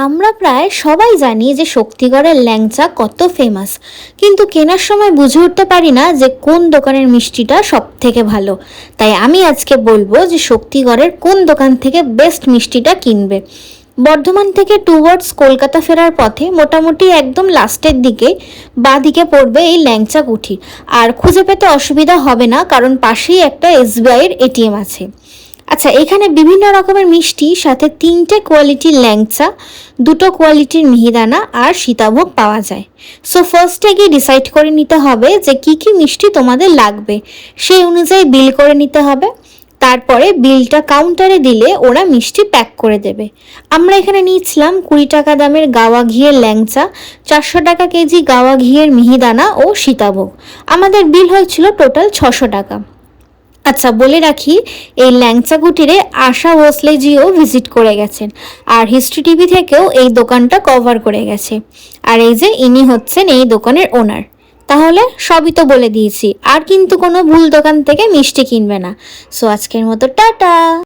আমরা প্রায় সবাই জানি যে শক্তিগড়ের ল্যাংচা কত ফেমাস, কিন্তু কেনার সময় বুঝে উঠতে পারি না যে কোন দোকানের মিষ্টিটা সব থেকে ভালো। তাই আমি আজকে বলবো যে শক্তিগড়ের কোন দোকান থেকে বেস্ট মিষ্টিটা কিনবে। বর্ধমান থেকে টুয়ার্ডস কলকাতা ফেরার পথে মোটামুটি একদম লাস্টের দিকে বাঁ দিকে পড়বে এই ল্যাংচা কুঠি। আর খুঁজে পেতে অসুবিধা হবে না, কারণ পাশেই একটা এসবিআইয়ের এটিএম আছে। আচ্ছা, এখানে বিভিন্ন রকমের মিষ্টি, সাথে 3টে কোয়ালিটির ল্যাংচা, 2টো কোয়ালিটির মিহিদানা আর সীতাভোগ পাওয়া যায়। সো ফার্স্টে গিয়ে ডিসাইড করে নিতে হবে যে কি কি মিষ্টি তোমাদের লাগবে, সেই অনুযায়ী বিল করে নিতে হবে। তারপরে বিলটা কাউন্টারে দিলে ওরা মিষ্টি প্যাক করে দেবে। আমরা এখানে নিয়েছিলাম 20 টাকা দামের গাওয়া ঘিয়ের ল্যাংচা, 400 টাকা কেজি গাওয়া ঘিয়ের মিহিদানা ও সীতাভোগ। আমাদের বিল হয়েছিল টোটাল 600 টাকা। আচ্ছা, বলে রাখি, এই ল্যাংচা কুটিরে আশা ভোসলেজিও ভিজিট করে গেছেন, আর হিস্ট্রি টিভি থেকেও এই দোকানটা কভার করে গেছে। আর এই যে ইনি হচ্ছেন এই দোকানের ওনার। তাহলে সবই তো বলে দিয়েছি, আর কিন্তু কোনো ভুল দোকান থেকে মিষ্টি কিনবে না। সো আজকের মতো টাটা।